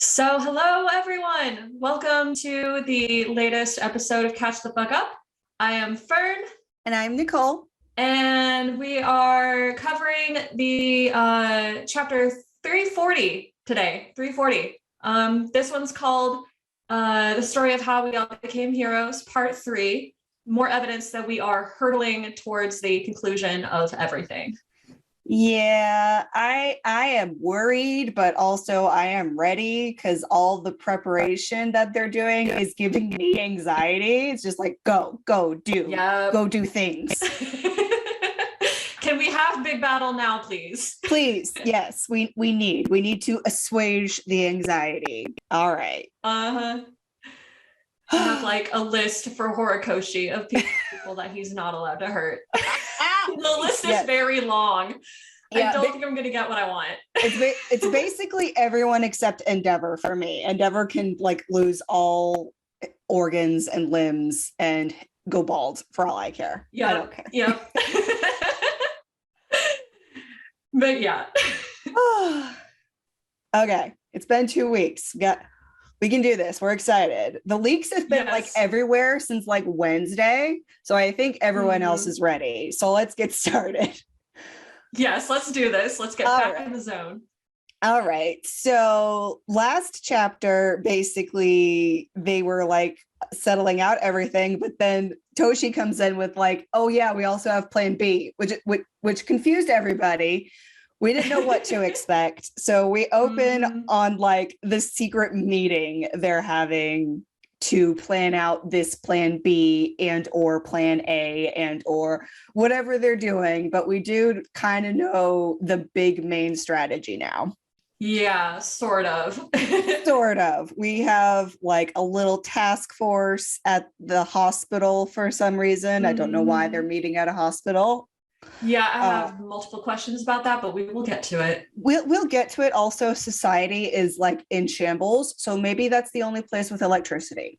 So, hello everyone. Welcome to the latest episode of Catch the Fuck Up. I am Fern. And I'm Nicole. And we are covering the chapter 340 today. 340. This one's called The Story of How We All Became Heroes, Part 3. More evidence that we are hurtling towards the conclusion of everything. Yeah, I am worried, but also I am ready because all the preparation that they're doing is giving me anxiety. It's just like go do things. Can we have big battle now, please? Please, yes, we need to assuage the anxiety. All right. I have like a list for Horikoshi of people that he's not allowed to hurt. The list is very long. Yeah, I don't think I'm gonna get what I want. It's basically everyone except Endeavor for me. Endeavor can like lose all organs and limbs and go bald for all I care. Yeah, I don't care. Yeah. But yeah. Okay, it's been 2 weeks. We can do this. We're excited. The leaks have been like everywhere since like Wednesday. So I think everyone else is ready. So let's get started. Yes, let's do this. Let's get back in the zone. All right. So last chapter, basically, they were like settling out everything. But then Toshi comes in with like, oh, yeah, we also have plan B, which confused everybody. We didn't know what to expect. So we open on like the secret meeting they're having to plan out this plan B and or plan A and or whatever they're doing. But we do kind of know the big main strategy now. Yeah, sort of. Sort of. We have like a little task force at the hospital for some reason. I don't know why they're meeting at a hospital. Yeah, I have multiple questions about that, but we will get to it. We'll get to it. Also, society is like in shambles, so maybe that's the only place with electricity.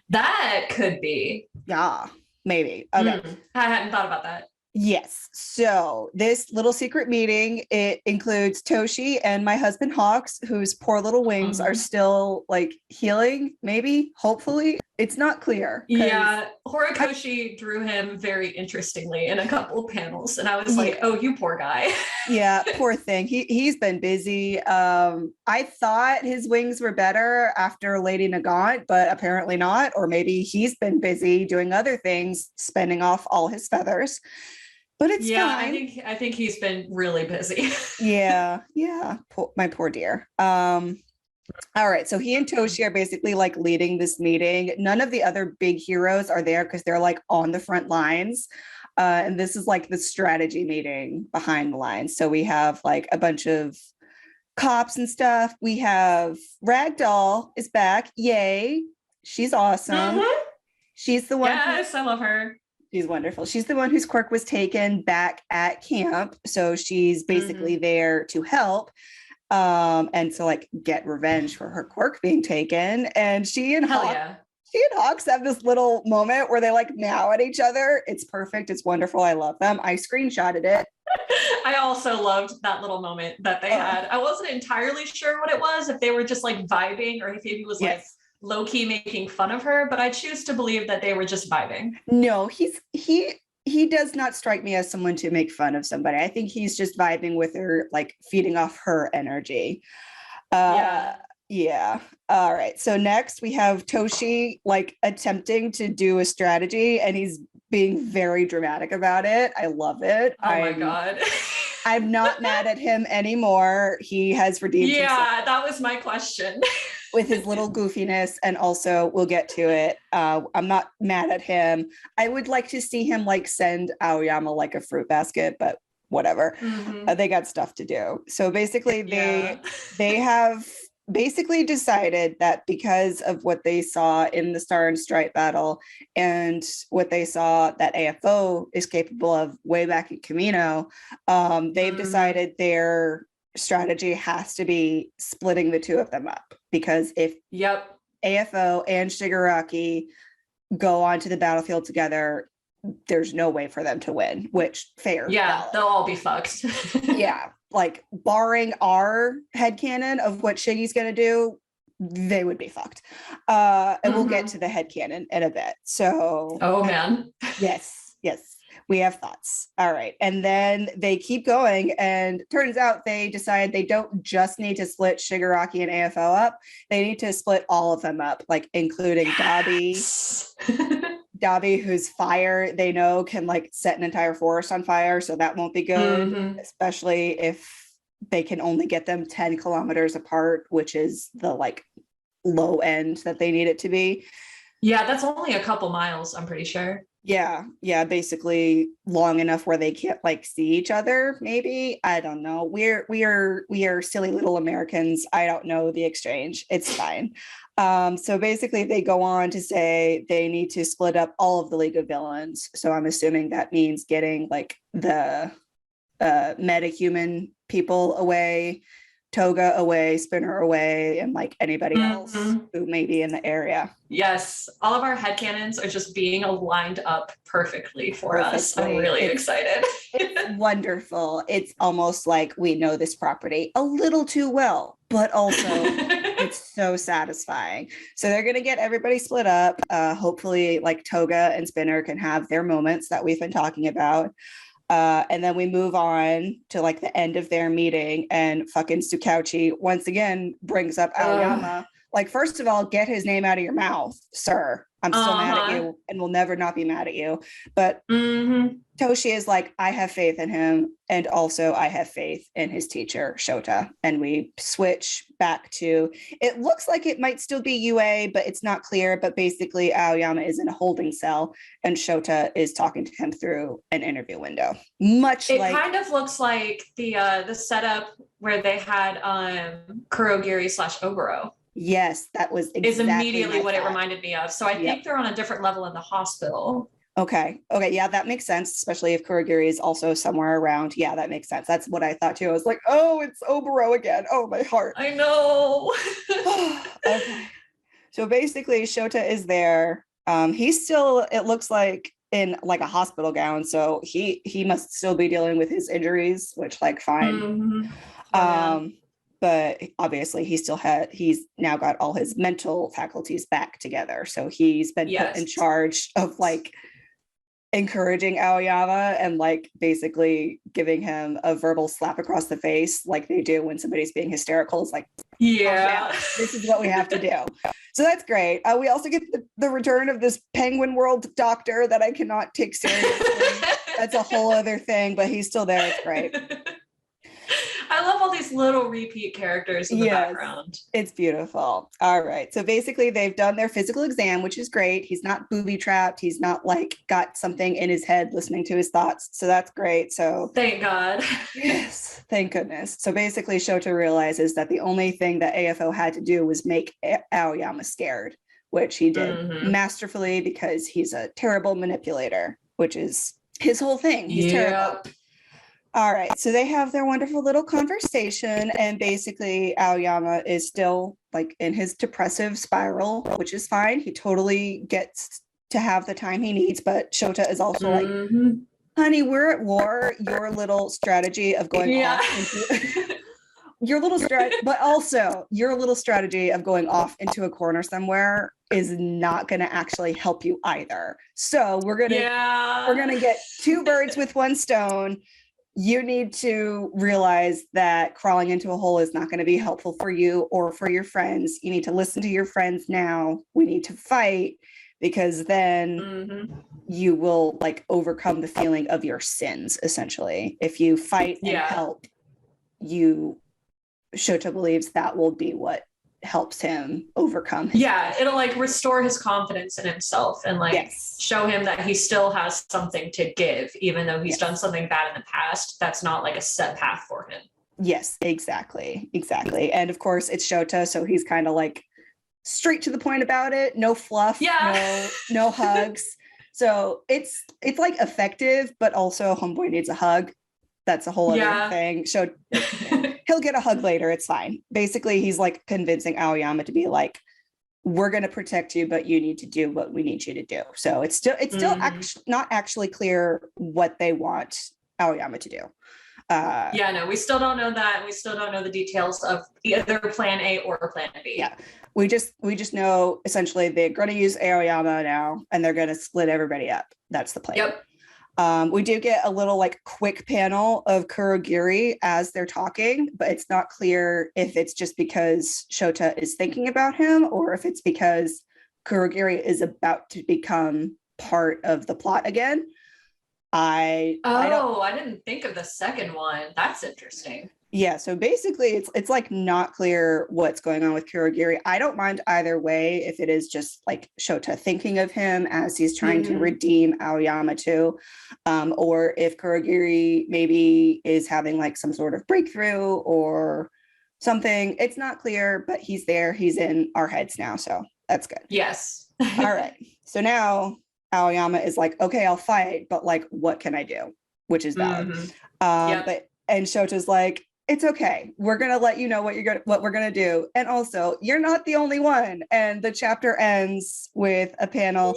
That could be. Yeah, maybe. Okay. I hadn't thought about that. Yes. So this little secret meeting, it includes Toshi and my husband Hawks, whose poor little wings are still like healing, maybe, hopefully. It's not clear. Yeah, Horikoshi drew him very interestingly in a couple of panels. And I was like, oh, you poor guy. Yeah, poor thing. He's been busy. I thought his wings were better after Lady Nagant, but apparently not. Or maybe he's been busy doing other things, spending off all his feathers. But it's fine. I think he's been really busy. Yeah. My poor dear. All right, so he and Toshi are basically like leading this meeting. None of the other big heroes are there because they're like on the front lines. And this is like the strategy meeting behind the lines. So we have like a bunch of cops and stuff. We have Ragdoll is back. Yay. She's awesome. She's the one. Yes, I love her. She's wonderful. She's the one whose quirk was taken back at camp. So she's basically there to help. And to like get revenge for her quirk being taken. And she and Hawks have this little moment where they like meow at each other. It's perfect. It's wonderful. I love them. I screenshotted it. I also loved that little moment that they had. I wasn't entirely sure what it was, if they were just like vibing or if he was like low-key making fun of her, but I choose to believe that they were just vibing. No, he does not strike me as someone to make fun of somebody. I think he's just vibing with her, like feeding off her energy. Yeah. All right. So next we have Toshi like attempting to do a strategy and he's being very dramatic about it. I love it. Oh my God. I'm not mad at him anymore. He has redeemed himself. Yeah, that was my question. With his little goofiness, and also we'll get to it. I'm not mad at him. I would like to see him like send Aoyama like a fruit basket, but whatever. They got stuff to do. So basically they have basically decided that because of what they saw in the Star and Stripe battle and what they saw that AFO is capable of way back in Camino, they've decided their strategy has to be splitting the two of them up, because if AFO and Shigaraki go onto the battlefield together, there's no way for them to win, which fair. Yeah, they'll all be fucked. Yeah. like barring our headcanon of what Shiggy's gonna do, they would be fucked. And we'll get to the headcanon in a bit. So oh man. yes, we have thoughts. All right. And then they keep going, and turns out they decide they don't just need to split Shigaraki and AFO up. They need to split all of them up, like including Yes. Dabi, whose fire they know can like set an entire forest on fire. So that won't be good, especially if they can only get them 10 kilometers apart, which is the like low end that they need it to be. Yeah, that's only a couple miles, I'm pretty sure. Yeah, basically long enough where they can't like see each other, maybe. I don't know. We are silly little Americans. I don't know the exchange. It's fine. So basically they go on to say they need to split up all of the League of Villains. So I'm assuming that means getting like the metahuman people away, Toga away, Spinner away, and like anybody else who may be in the area. Yes, all of our headcanons are just being aligned up perfectly for us. I'm really excited. It's wonderful. It's almost like we know this property a little too well, but also it's so satisfying. So they're going to get everybody split up. Hopefully like Toga and Spinner can have their moments that we've been talking about. And then we move on to like the end of their meeting, and fucking Tsukauchi once again brings up Aoyama. Like, first of all, get his name out of your mouth, sir. I'm still mad at you and will never not be mad at you. But Toshi is like, I have faith in him. And also I have faith in his teacher, Shota. And we switch back to, it looks like it might still be UA, but it's not clear. But basically Aoyama is in a holding cell and Shota is talking to him through an interview window. It kind of looks like the setup where they had Kurogiri / Oboro. Yes, that was exactly is immediately what it reminded me of. So I think they're on a different level in the hospital. Okay. Yeah, that makes sense, especially if Kurogiri is also somewhere around. Yeah, that makes sense. That's what I thought too. I was like, oh, it's Oboro again. Oh, my heart. I know. Okay. So basically, Shota is there. He's still, it looks like, in like a hospital gown. So he must still be dealing with his injuries, which like fine. But obviously he's now got all his mental faculties back together. So he's been put in charge of like encouraging Aoyama and like basically giving him a verbal slap across the face like they do when somebody's being hysterical. It's like, this is what we have to do. So that's great. We also get the return of this Penguin World doctor that I cannot take seriously. That's a whole other thing, but he's still there. It's great. I love all these little repeat characters in the background. It's beautiful. All right. So basically they've done their physical exam, which is great. He's not booby trapped. He's not like got something in his head listening to his thoughts. So that's great. So thank God. Yes. Thank goodness. So basically Shota realizes that the only thing that AFO had to do was make Aoyama scared, which he did masterfully because he's a terrible manipulator, which is his whole thing. He's terrible. All right, so they have their wonderful little conversation, and basically Aoyama is still like in his depressive spiral, which is fine. He totally gets to have the time he needs, but Shota is also like, honey, we're at war. Your little strategy of going off into your little strategy of going off into a corner somewhere is not going to actually help you either. So we're gonna get two birds with one stone. You need to realize that crawling into a hole is not going to be helpful for you or for your friends. You need to listen to your friends now. We need to fight, because then you will like overcome the feeling of your sins, essentially. If you fight and help, Shota believes that will be what helps him overcome it'll like restore his confidence in himself and like show him that he still has something to give, even though he's done something bad in the past. That's not like a set path for him. Yes, exactly. And of course it's Shota, so he's kind of like straight to the point about it. No fluff, no hugs. So it's like effective, but also homeboy needs a hug. That's a whole other thing. So he'll get a hug later. It's fine. Basically, he's like convincing Aoyama to be like, we're going to protect you, but you need to do what we need you to do. So it's still not actually clear what they want Aoyama to do. Yeah, no, we still don't know that. We still don't know the details of either plan A or plan B. Yeah, we just know essentially they're going to use Aoyama now, and they're going to split everybody up. That's the plan. Yep. We do get a little like quick panel of Kurogiri as they're talking, but it's not clear if it's just because Shota is thinking about him or if it's because Kurogiri is about to become part of the plot again. I didn't think of the second one. That's interesting. Yeah, so basically it's like not clear what's going on with Kurogiri. I don't mind either way if it is just like Shota thinking of him as he's trying to redeem Aoyama too, or if Kurogiri maybe is having like some sort of breakthrough or something. It's not clear, but he's there. He's in our heads now, so that's good. Yes. All right. So now Aoyama is like, okay, I'll fight, but like, what can I do? Which is valid. And Shota's like, it's okay. We're gonna let you know what we're gonna do. And also, you're not the only one. And the chapter ends with a panel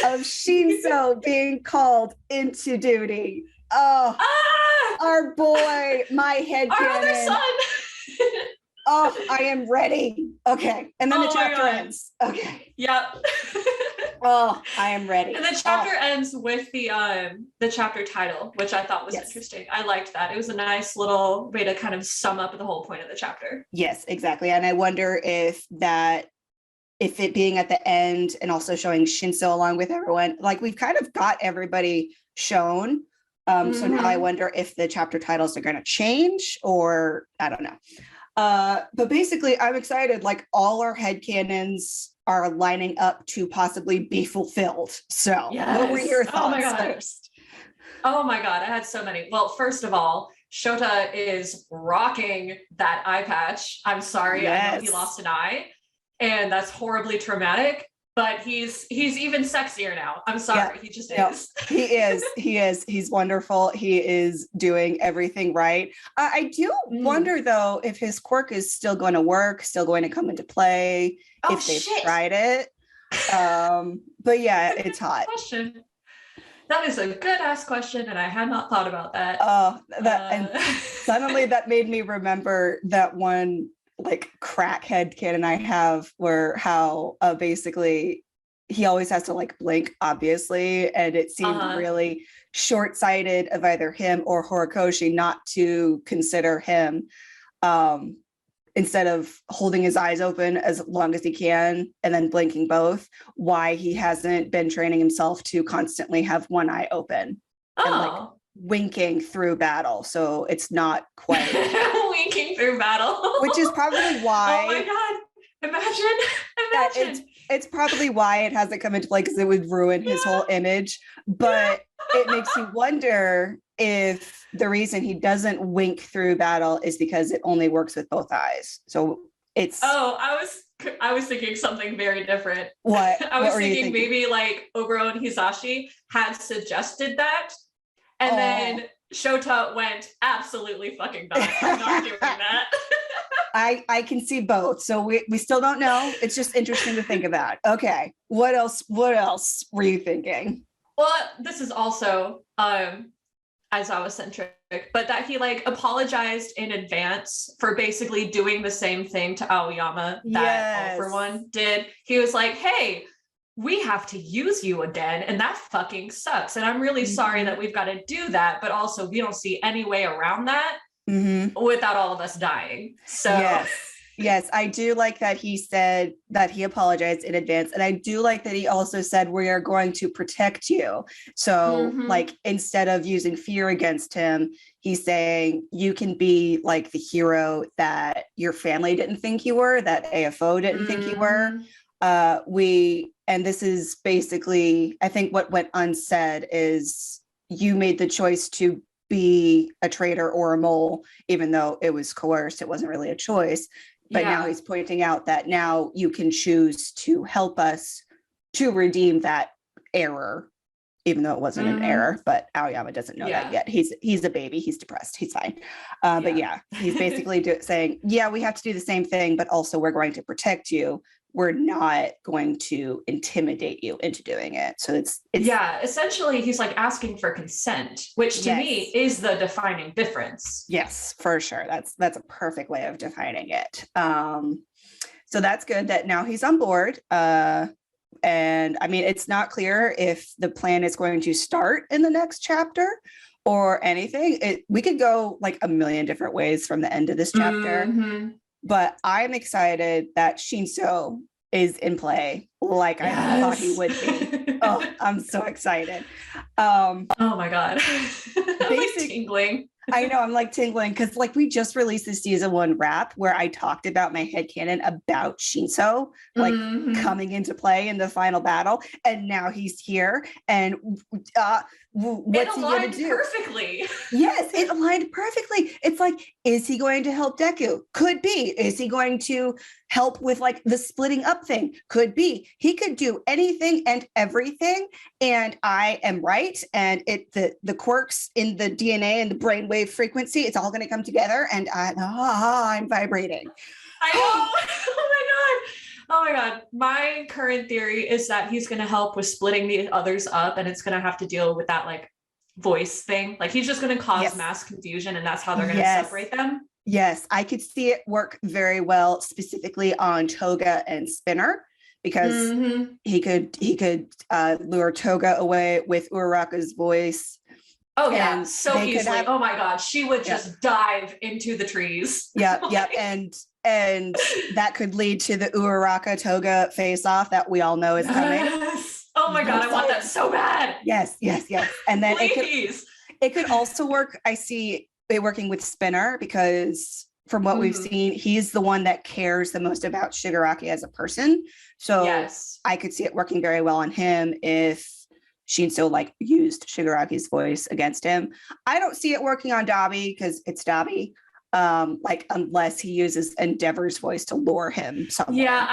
of Shinso being called into duty. Oh, our boy, my head our other son. Oh, I am ready. Okay. And then the chapter ends. Okay. Yep. Oh, I am ready. And the chapter ends with the chapter title, which I thought was interesting. I liked that. It was a nice little way to kind of sum up the whole point of the chapter. Yes, exactly. And I wonder if it being at the end and also showing Shinso along with everyone, like we've kind of got everybody shown. So now I wonder if the chapter titles are going to change or I don't know. But basically, I'm excited. Like all our headcanons are lining up to possibly be fulfilled. So what were your thoughts first? Oh my God, I had so many. Well, first of all, Shota is rocking that eye patch. I'm sorry, I know he lost an eye, and that's horribly traumatic. But he's even sexier now. I'm sorry, he just is. He is. He's wonderful. He is doing everything right. I do wonder though if his quirk is still going to work, still going to come into play if they've tried it. But yeah, it's hot. Question. That is a good ass question, and I had not thought about that. And suddenly that made me remember that one like crackhead canon I have where how basically he always has to like blink, obviously, and it seemed really short-sighted of either him or Horikoshi not to consider him instead of holding his eyes open as long as he can and then blinking both, why he hasn't been training himself to constantly have one eye open and like winking through battle. So it's not quite winking through battle, which is probably why. Oh my God, imagine. It's probably why it hasn't come into play because it would ruin his whole image. But it makes you wonder if the reason he doesn't wink through battle is because it only works with both eyes. So it's I was thinking something very different. What? I was thinking maybe like Oboro and Hisashi had suggested that, and then Shota went absolutely fucking nuts. I'm not doing that. I can see both. So we still don't know. It's just interesting to think about. Okay. What else were you thinking? Well, this is also Aizawa centric, but that he like apologized in advance for basically doing the same thing to Aoyama that All For One did. He was like, hey, we have to use you again, and that fucking sucks. And I'm really sorry that we've got to do that, but also we don't see any way around that without all of us dying. So yes, I do like that he said that he apologized in advance. And I do like that he also said, we are going to protect you. So like, instead of using fear against him, he's saying you can be like the hero that your family didn't think you were, that AFO didn't think you were. And this is basically, I think what went unsaid is you made the choice to be a traitor or a mole, even though it was coerced, it wasn't really a choice. But now he's pointing out that now you can choose to help us to redeem that error, even though it wasn't an error. But Aoyama doesn't know that yet. He's a baby. He's depressed. He's fine. But he's basically saying, we have to do the same thing, but also we're going to protect you we're not going to intimidate you into doing it. So it's yeah, essentially he's like asking for consent, which to me is the defining difference. Yes, for sure. That's a perfect way of defining it. So that's good that now he's on board. And I mean, it's not clear if the plan is going to start in the next chapter or anything. We could go like a million different ways from the end of this chapter. Mm-hmm. But I'm excited that Shinso is in play like I thought he would be. Oh, I'm so excited. Oh my God. I'm like tingling. I know, I'm like tingling because like we just released the season 1 wrap where I talked about my headcanon about Shinso like coming into play in the final battle, and now he's here, and what's he going to do? Perfectly. Yes, it aligned perfectly. It's like, is he going to help Deku? Could be. Is he going to help with like the splitting up thing? Could be. He could do anything and everything, and I am right. And the quirks in the DNA and the brainwave frequency, it's all going to come together, and I'm vibrating. I know. Oh my God. My current theory is that he's going to help with splitting the others up, and it's going to have to deal with that like voice thing. Like he's just going to cause mass confusion, and that's how they're going to separate them. Yes, I could see it work very well, specifically on Toga and Spinner, because he could lure Toga away with Uraraka's voice. Oh yeah, so easily. Oh my God, she would just dive into the trees. Yeah, and that could lead to the Uraraka Toga face off that we all know is coming. Oh my God, I want that so bad. Yes. And then please. It could also work. I see it working with Spinner because from what we've seen, he's the one that cares the most about Shigaraki as a person. So I could see it working very well on him if Shinso like used Shigaraki's voice against him. I don't see it working on Dabi because it's Dabi. Like unless he uses Endeavor's voice to lure him somewhere. Yeah,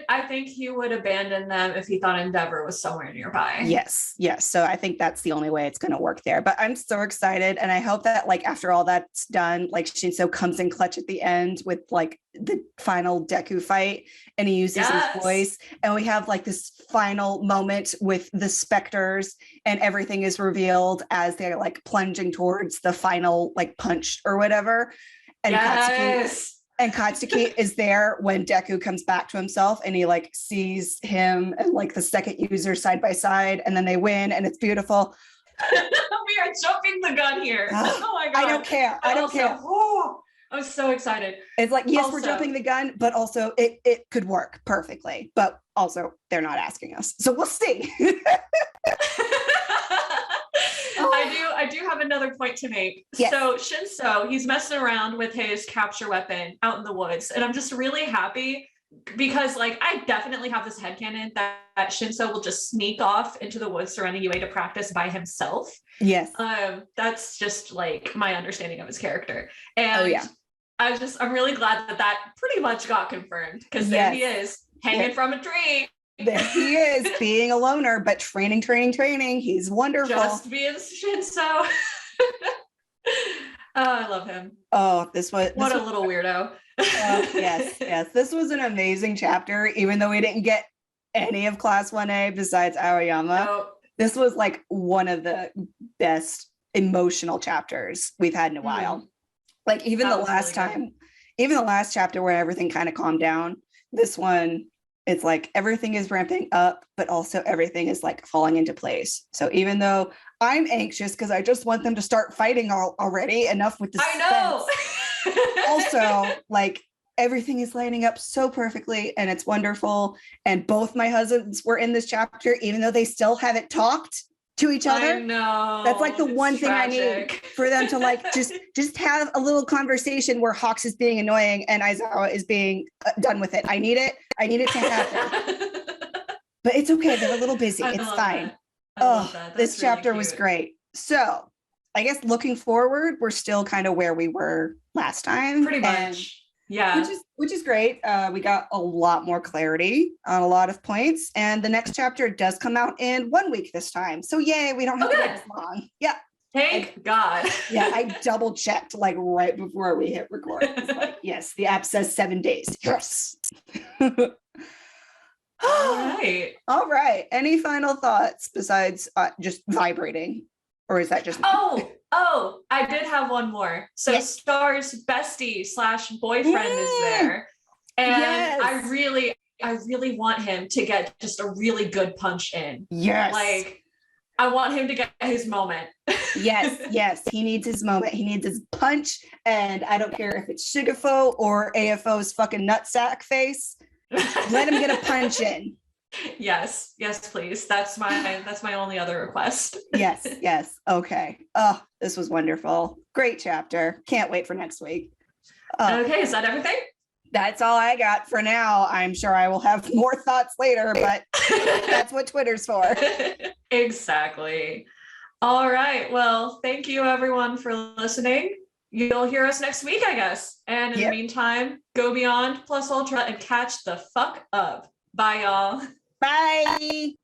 I think he would abandon them if he thought Endeavor was somewhere nearby. Yes. So I think that's the only way it's going to work there. But I'm so excited, and I hope that like after all that's done, like Shinso comes in clutch at the end with like the final Deku fight, and he uses his voice, and we have like this final moment with the specters, and everything is revealed as they're like plunging towards the final like punch or whatever. And Katsuki is there when Deku comes back to himself, and he like sees him and like the second user side by side, and then they win, and it's beautiful. We are jumping the gun here. Oh my God. I don't care. I'm so excited. It's like, yes, we're jumping the gun, but also it could work perfectly. But also they're not asking us. So we'll see. I do have another point to make. Yes. So Shinso, he's messing around with his capture weapon out in the woods. And I'm just really happy because like I definitely have this headcanon that Shinso will just sneak off into the woods surrounding UA to practice by himself. Yes. That's just like my understanding of his character. And I'm really glad that pretty much got confirmed, because there he is hanging from a tree. There he is, being a loner, but training. He's wonderful. Just being Shinso. I love him. Oh, what a little weirdo. Yes. This was an amazing chapter, even though we didn't get any of Class 1A besides Aoyama. Nope. This was like one of the best emotional chapters we've had in a while. Like even the last chapter where everything kind of calmed down, this one, it's like everything is ramping up, but also everything is like falling into place. So even though I'm anxious because I just want them to start fighting already, enough with the I know. Also, like everything is lining up so perfectly, and it's wonderful. And both my husbands were in this chapter, even though they still haven't talked to each other. I know. That's like the one thing I need for them to like just have a little conversation where Hawks is being annoying and Aizawa is being done with it. I need it to happen. But it's okay. They're a little busy. It's fine. This chapter was great. So I guess looking forward, we're still kind of where we were last time. Pretty much. Yeah. Which is great. We got a lot more clarity on a lot of points. And the next chapter does come out in 1 week this time. So yay, we don't have to wait as long. Yeah. Thank God. Yeah, I double checked like right before we hit record. It's like, yes, the app says 7 days. Yes. All right. All right. Any final thoughts besides just vibrating? Or is that just Oh, I did have one more. So Yes. Star's bestie slash boyfriend is there. And Yes. I really want him to get just a really good punch in. Yes. Like, I want him to get his moment. Yes. He needs his moment. He needs his punch. And I don't care if it's Sugafo or AFO's fucking nutsack face. Let him get a punch in. Yes, please. That's my only other request. Yes. Okay. Oh, this was wonderful. Great chapter. Can't wait for next week. Okay, is that everything? That's all I got for now. I'm sure I will have more thoughts later, but that's what Twitter's for. Exactly. All right. Well, thank you everyone for listening. You'll hear us next week, I guess. And in the meantime, go beyond plus ultra and catch the fuck up. Bye, y'all. Bye.